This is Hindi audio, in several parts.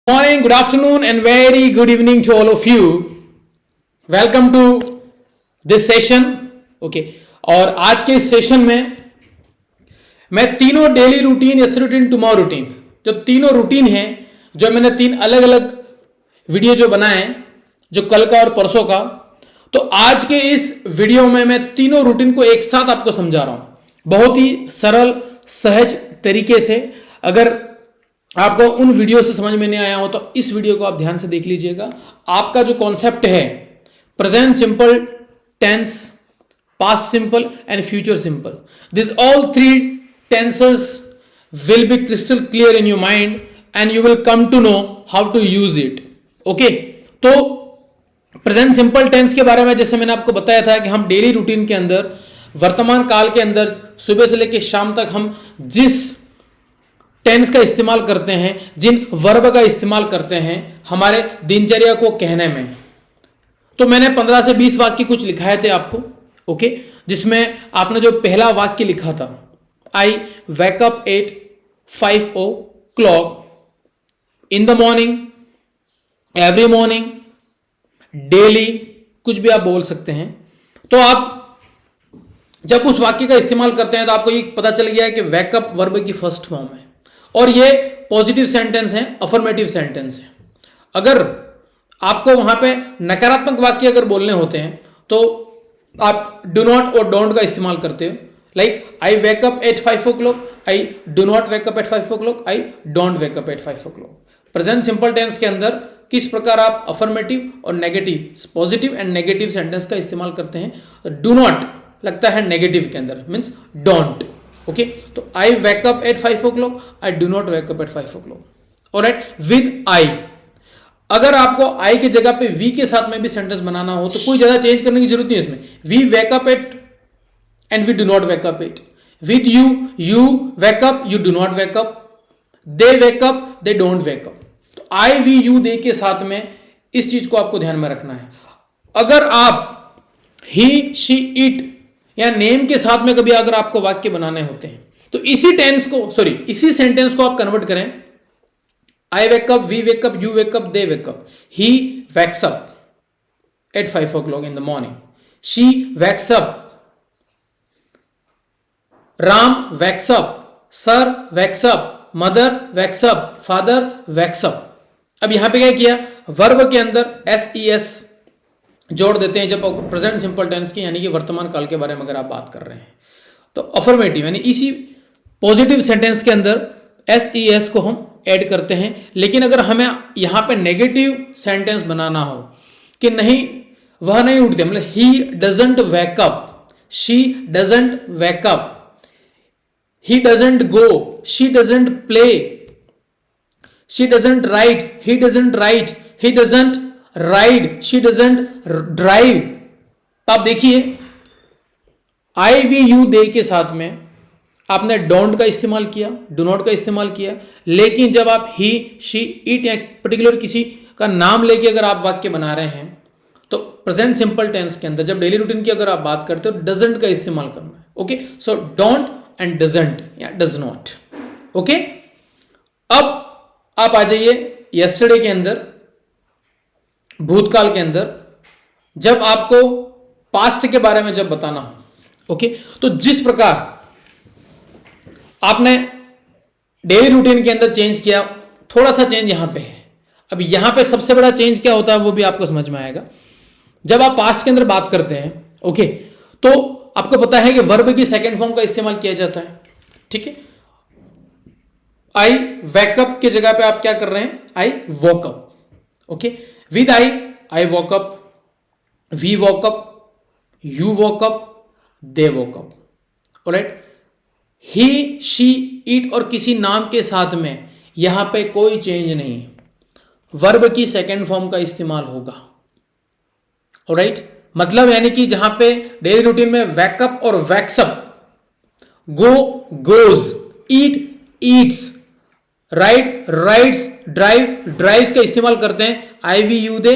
Morning, good afternoon, and very good evening to all of you. Welcome to this session. Okay, और आज के इस सेशन में मैं तीनों daily routine, yesterday routine, tomorrow routine, जो तीनों रूटीन हैं, जो मैंने तीन अलग अलग वीडियो जो बनाए हैं, जो कल का और परसों का, तो आज के इस वीडियो में मैं तीनों रूटीन को एक साथ आपको समझा रहा हूं, बहुत ही सरल सहज तरीके से। अगर आपको उन वीडियो से समझ में नहीं आया हो तो इस वीडियो को आप ध्यान से देख लीजिएगा। आपका जो कॉन्सेप्ट है present simple tense, past simple and future simple, this all three tenses will be crystal clear in your mind and you will come to know how to use it. Okay, तो प्रेजेंट सिंपल टेंस के बारे में जैसे मैंने आपको बताया था कि हम डेली रूटीन के अंदर वर्तमान काल के अंदर सुबह से लेकर शाम तक हम जिस टेंस का इस्तेमाल करते हैं, जिन वर्ब का इस्तेमाल करते हैं हमारे दिनचर्या को कहने में, तो मैंने 15 से 20 वाक्य कुछ लिखाए थे आपको। ओके, जिसमें आपने जो पहला वाक्य लिखा था, आई wake up at 5 o'clock in the morning, every morning, daily, कुछ भी आप बोल सकते हैं। तो आप जब उस वाक्य का इस्तेमाल करते हैं तो आपको ये पता चल गया है कि वेकअप वर्ब की फर्स्ट फॉर्म है और ये पॉजिटिव सेंटेंस है, अफर्मेटिव सेंटेंस है। अगर आपको वहां पे नकारात्मक वाक्य अगर बोलने होते हैं तो आप डू नॉट और डोंट का इस्तेमाल करते हो। Like I wake up at 5 o'clock, I do not wake up at 5 o'clock, I don't wake up at 5 o'clock। Present simple tense के अंदर किस प्रकार आप अफर्मेटिव और नेगेटिव, पॉजिटिव एंड नेगेटिव सेंटेंस का इस्तेमाल करते हैं। डू नॉट लगता है नेगेटिव के अंदर, मीन्स डोंट। ओके, तो आई wake up at 5 o'clock, I do not wake up at 5 o'clock। Alright, with I, अगर आपको आई की जगह पे वी के साथ में भी सेंटेंस बनाना हो तो कोई ज्यादा चेंज करने की जरूरत नहीं है इसमें। We wake up at and we do not wake up at. With you, you wake up, you do not wake up. They wake up, they don't wake up. तो आई वी यू दे के साथ में इस चीज को आपको ध्यान में रखना है। अगर आप ही, शी, इट या नेम के साथ में कभी अगर आपको वाक्य बनाने होते हैं तो इसी सेंटेंस को आप कन्वर्ट करें। I wake up, we wake up, you wake up, they wake up. He wakes up at 5 o'clock in the morning, she wakes up, Ram wakes up, sir wakes up, mother wakes up, father wakes up. अब यहां पे क्या किया, वर्ब के अंदर SES जोड़ देते हैं जब प्रेजेंट सिंपल टेंस की, यानी कि वर्तमान काल के बारे में अगर आप बात कर रहे हैं तो अफर्मेटिव यानी इसी पॉजिटिव सेंटेंस के अंदर SES को हम ऐड करते हैं। लेकिन अगर हमें यहां पे नेगेटिव सेंटेंस बनाना हो कि नहीं, वह नहीं उठते, मतलब he doesn't wake up, she doesn't wake up, he doesn't go, she doesn't play, she doesn't write, he doesn't write, he doesn't ride, she doesn't drive। तो आप देखिए आई वी यू दे के साथ में आपने डोंट का इस्तेमाल किया, डू नॉट का इस्तेमाल किया, लेकिन जब आप ही, शी, इट या पर्टिकुलर किसी का नाम लेके अगर आप वाक्य बना रहे हैं तो प्रेजेंट सिंपल टेंस के अंदर जब डेली रूटीन की अगर आप बात करते हो डजंट का इस्तेमाल करना है। Okay, so don't and doesn't या डज नॉट। ओके, अब आप आ जाइए यस्टरडे के अंदर, भूतकाल के अंदर, जब आपको पास्ट के बारे में जब बताना हो। ओके, तो जिस प्रकार आपने डेली रूटीन के अंदर चेंज किया, थोड़ा सा चेंज यहां पे है। अब यहां पे सबसे बड़ा चेंज क्या होता है वो भी आपको समझ में आएगा जब आप पास्ट के अंदर बात करते हैं। ओके, तो आपको पता है कि वर्ब की सेकंड फॉर्म का इस्तेमाल किया जाता है। ठीक है, आई वेकअप की जगह पे आप क्या कर रहे हैं, I woke up. Okay, with I woke up, we woke up, you woke up, they woke up. Alright, he, she, it और किसी नाम के साथ में यहां पे कोई चेंज नहीं है, वर्ब की सेकंड फॉर्म का इस्तेमाल होगा। ऑलराइट, मतलब यानी कि जहां पे डेली रूटीन में वैकअप और wakes up, go goes, eat eats, write writes, drive drives का इस्तेमाल करते हैं I we you they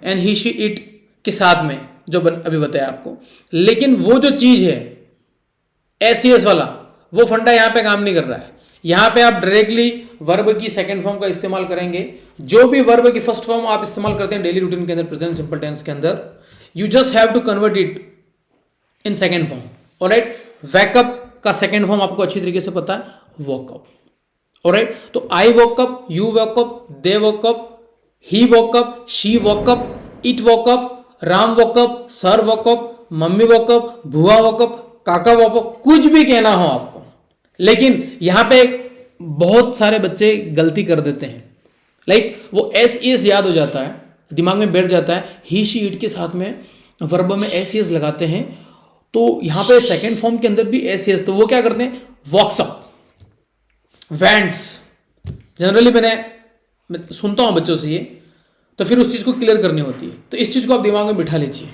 and he, she, it के साथ में जो अभी बताया आपको। लेकिन वो जो चीज है SES वाला, वो फंडा यहां पे काम नहीं कर रहा है। यहां पे आप डायरेक्टली वर्ब की सेकंड फॉर्म का इस्तेमाल करेंगे। जो भी वर्ब की फर्स्ट फॉर्म आप इस्तेमाल करते हैं डेली रूटीन के अंदर प्रेजेंट सिंपल टेंस के अंदर, you just have to convert it in second form. Alright, wake up का सेकंड फॉर्म आपको अच्छी तरीके से पता है, वॉकअप। ऑलराइट, तो I woke up, you woke up, they woke up, he woke up, she woke up, it woke up, Ram woke up, sir woke up, mummy woke up, भुआ वॉकअप, काका वॉकअप, कुछ भी कहना हो आपको। लेकिन यहां पे बहुत सारे बच्चे गलती कर देते हैं, लाइक वो एस एस याद हो जाता है, दिमाग में बैठ जाता है, ही शी इट के साथ में वर्ब में एस एस लगाते हैं, तो यहां पे सेकंड फॉर्म के अंदर भी एस एस, तो वो क्या करते हैं, वॉक्सअप, वैंड्स। जनरली मैं सुनता हूं बच्चों से ये, तो फिर उस चीज को क्लियर करनी होती है, तो इस चीज को आप दिमाग में बिठा लीजिए।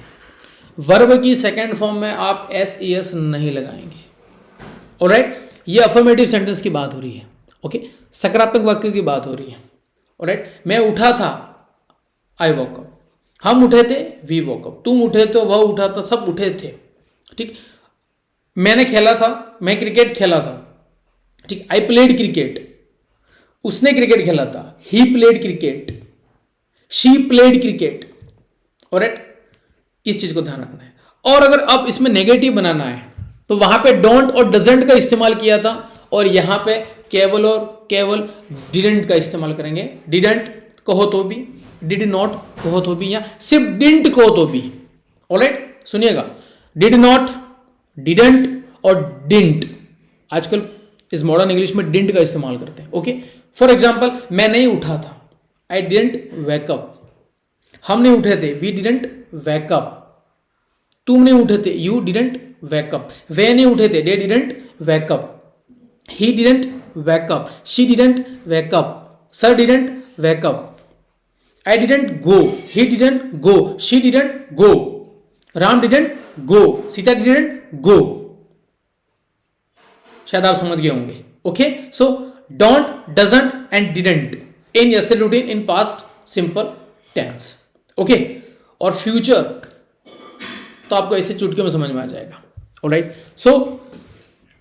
वर्ब की सेकंड फॉर्म में आप एस एस नहीं लगाएंगे। ऑलराइट, ये अफर्मेटिव सेंटेंस की बात हो रही है। ओके, सकारात्मक वाक्य की बात हो रही है। ऑलराइट, मैं उठा था, आई वॉक अप, हम उठे थे, वी वॉक अप, तुम उठे तो, वह उठा था, सब उठे थे। ठीक, मैंने खेला था, मैं क्रिकेट खेला था। ठीक, आई प्लेड क्रिकेट, उसने क्रिकेट खेला था, he played cricket, she played cricket. Alright, इस चीज को ध्यान रखना है। और अगर अब इसमें नेगेटिव बनाना है तो वहां पे डोंट और डजंट का इस्तेमाल किया था, और यहां पे केवल और केवल डिडंट का इस्तेमाल करेंगे। डिडंट कहो तो भी, डिड नॉट कहो तो भी, या सिर्फ डिडंट कहो तो भी। ऑलराइट, सुनिएगा, डिड नॉट, डिडंट और डिंट, आजकल इस मॉडर्न इंग्लिश में डिंट का इस्तेमाल करते हैं। ओके, फॉर एग्जाम्पल, मैं नहीं उठा था, आई डिडंट वेकअप, हम नहीं उठे थे, वी डिडंट वेकअप, तुम नहीं उठे थे, यू डिडंट वेकअप, वे नहीं उठे थे, they didn't wake up, he didn't wake up, she didn't wake up, sir didn't wake up, I didn't go, he didn't go, she didn't go, Ram didn't go, Sita didn't go. शायद आप समझ गए होंगे। Okay, so don't, doesn't and didn't in yesterday routine in past simple tense. Okay, और फ्यूचर तो आपको ऐसे चुटकियों में समझ में आ जाएगा। ऑलराइट, सो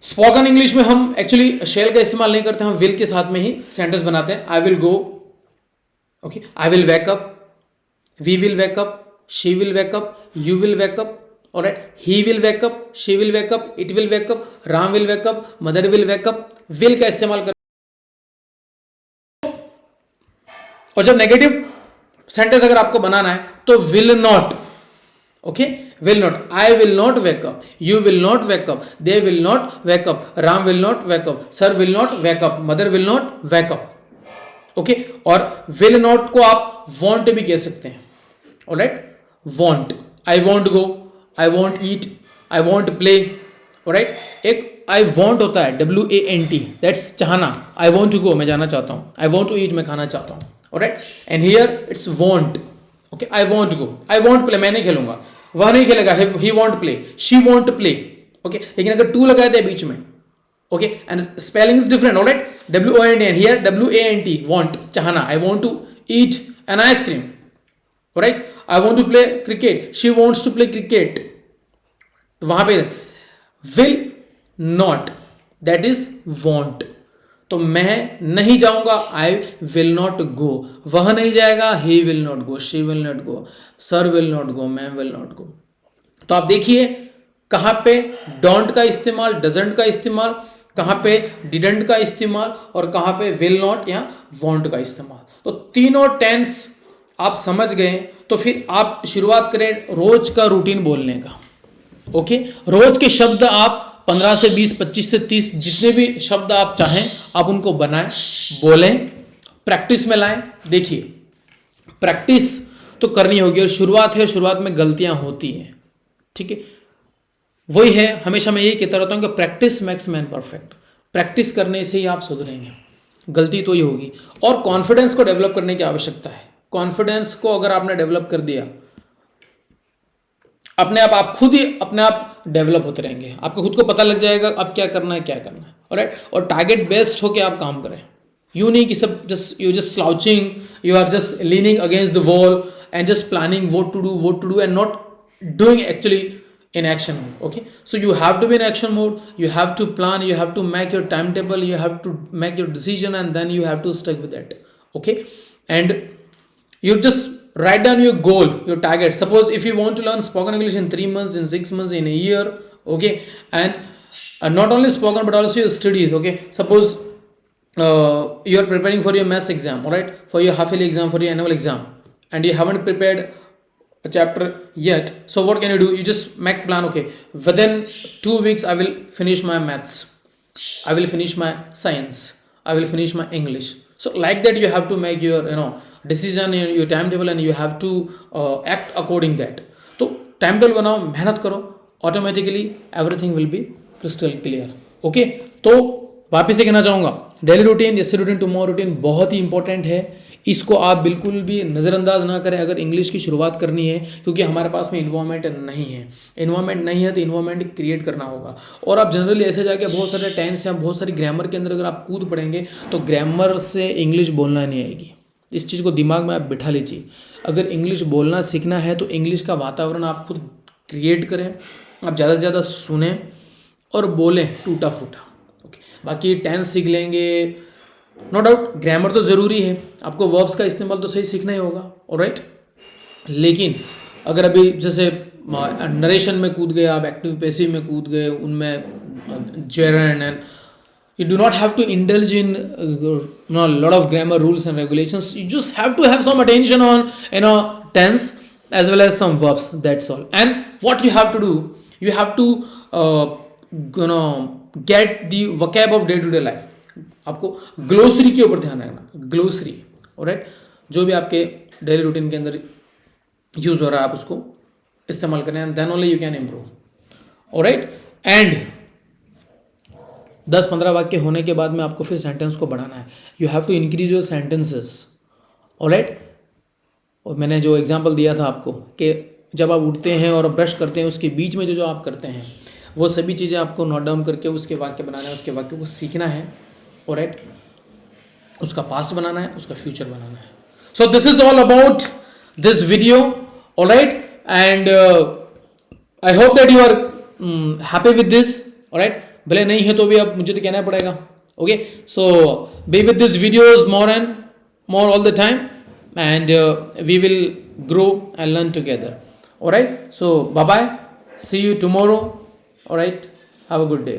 स्पोकन इंग्लिश में हम एक्चुअली शेल का इस्तेमाल नहीं करते, हम विल के साथ में ही सेंटेंस बनाते हैं। I will go, okay, I will wake up, we will wake up, she will wake up, you will wake up, alright, he will wake up, she will wake up, it will wake up, Ram will wake up, mother will wake up, will का इस्तेमाल कर। और जब नेगेटिव सेंटेंस अगर आपको बनाना है तो will not, okay, will not, I will not wake up, you will not wake up, they will not wake up, Ram will not wake up, sir will not wake up, mother will not wake up. Okay, और will not को आप want भी कह सकते हैं। Alright, want, I want go, I want eat, I want play। Alright, एक I want होता है, WANT, that's चाहना, I want to go, मैं जाना चाहता हूँ, I want to eat, मैं खाना चाहता हूँ। Alright, and here it's want, okay, I want go, I want play, मैं नहीं खेलूंगा, वह नहीं खेलेगा, he won't play, she won't play. Okay, लेकिन अगर टू लगाए थे बीच में, okay, and spelling is different. Alright, WONT, here WANT, want, चाहना, I want to eat an ice cream. Alright, I want to play cricket, she wants to play cricket. तो वहां पे will not, that is won't, तो मैं नहीं जाऊंगा, आई विल नॉट गो, वह नहीं जाएगा, he will not go, she will not go, sir will not go, ma'am will not go. तो आप देखिए कहां पे डोंट का इस्तेमाल, डजंट का इस्तेमाल, कहां पे डिडंट का इस्तेमाल, और कहां पे विल नॉट या वॉन्ट का इस्तेमाल। तो तीनों टेंस आप समझ गए, तो फिर आप शुरुआत करें रोज का रूटीन बोलने का। ओके, रोज के शब्द आप 15 से 20, 25 से 30 जितने भी शब्द आप चाहें आप उनको बनाएं, बोलें, प्रैक्टिस में लाएं। देखिए, प्रैक्टिस तो करनी होगी, और शुरुआत है, शुरुआत में गलतियां होती हैं। ठीक है, वही है, हमेशा मैं यही कहता रहता हूं कि practice makes man perfect. Practice करने से ही आप सुधरेंगे, गलती तो ही होगी। और कॉन्फिडेंस को डेवलप करने की आवश्यकता है। कॉन्फिडेंस को अगर आपने डेवलप कर दिया, अपने आप खुद ही अपने आप डेवलप होते रहेंगे, आपको खुद को पता लग जाएगा अब क्या करना है, क्या करना है। ऑलराइट, और टारगेट बेस्ड होके आप काम करें, यू नहीं कि सब just slouching, you are just leaning against the wall and just planning what to do and not doing actually in action mode. Okay, so you have to be in action mode, you have to plan, you have to make your timetable, you have to make your decision, and then you have to stick with it. Okay, and you just write down your goal, your target. Suppose if you want to learn spoken English in 3 months, in 6 months, in a year, okay, and not only spoken but also your studies. Okay, suppose you are preparing for your maths exam, all right, for your half yearly exam, for your annual exam, and you haven't prepared a chapter yet. So what can you do? You just make plan. Okay, within 2 weeks I will finish my maths, I will finish my science, I will finish my English. So like that you have to make your decision, your timetable, and you have to act according that. तो timetable बनाओ, मेहनत करो, automatically everything will be crystal clear. Okay, तो वापिस से कहना चाहूँगा, daily routine, yesterday routine, tomorrow routine बहुत ही इंपॉर्टेंट है. इसको आप बिल्कुल भी नज़रअंदाज ना करें अगर इंग्लिश की शुरुआत करनी है, क्योंकि हमारे पास में इन्वायरमेंट नहीं है. इन्वायरमेंट नहीं है तो इन्वायरमेंट क्रिएट करना होगा. और आप जनरली ऐसे जाके बहुत सारे टेंस या बहुत सारी ग्रामर के अंदर अगर आप कूद पड़ेंगे तो ग्रामर से इंग्लिश बोलना नहीं आएगी. इस चीज़ को दिमाग में आप बिठा लीजिए. अगर इंग्लिश बोलना सीखना है तो इंग्लिश का वातावरण आप खुद क्रिएट करें, आप ज़्यादा से ज़्यादा सुने और बोलें टूटा फूटा. ओके, बाकी टेंस सीख लेंगे, नो डाउट. ग्रामर तो ज़रूरी है, आपको वर्ब्स का इस्तेमाल तो सही सीखना ही होगा. ऑलराइट, लेकिन अगर अभी जैसे नरेशन में कूद गए, आप एक्टिव पैसिव में कूद गए, उनमें gerund and you do not have to indulge in a lot of grammar rules and regulations. You just have to have some attention on tense as well as some verbs. That's all. And what you have to do, you have to get the vocab of day to day life. आपको ग्लोसरी के ऊपर ध्यान रखना. ग्लोसरी, ऑलराइट, जो भी आपके डेली रूटीन के अंदर यूज हो रहा है आप उसको इस्तेमाल करें, and then only you can improve. Alright, and 10-15 वाक्य होने के बाद में आपको फिर सेंटेंस को बढ़ाना है. You have to increase your sentences. Alright, और मैंने जो एग्जांपल दिया था आपको कि जब आप उठते हैं और ब्रश करते हैं उसके बीच में जो आप करते हैं वो सभी चीज़ें आपको नोट डाउन करके उसके वाक्य बनाना है, उसके वाक्य को सीखना है. ऑलराइट, उसका पास्ट बनाना है, उसका फ्यूचर बनाना है. So this is all about this video. Alright, and I hope that you are happy with this. Alright, भले नहीं है तो भी अब मुझे तो कहना पड़ेगा. Okay, so be with this videos more and more all the time, and we will grow and learn together. Alright, so bye bye, see you tomorrow. Alright, have a good day.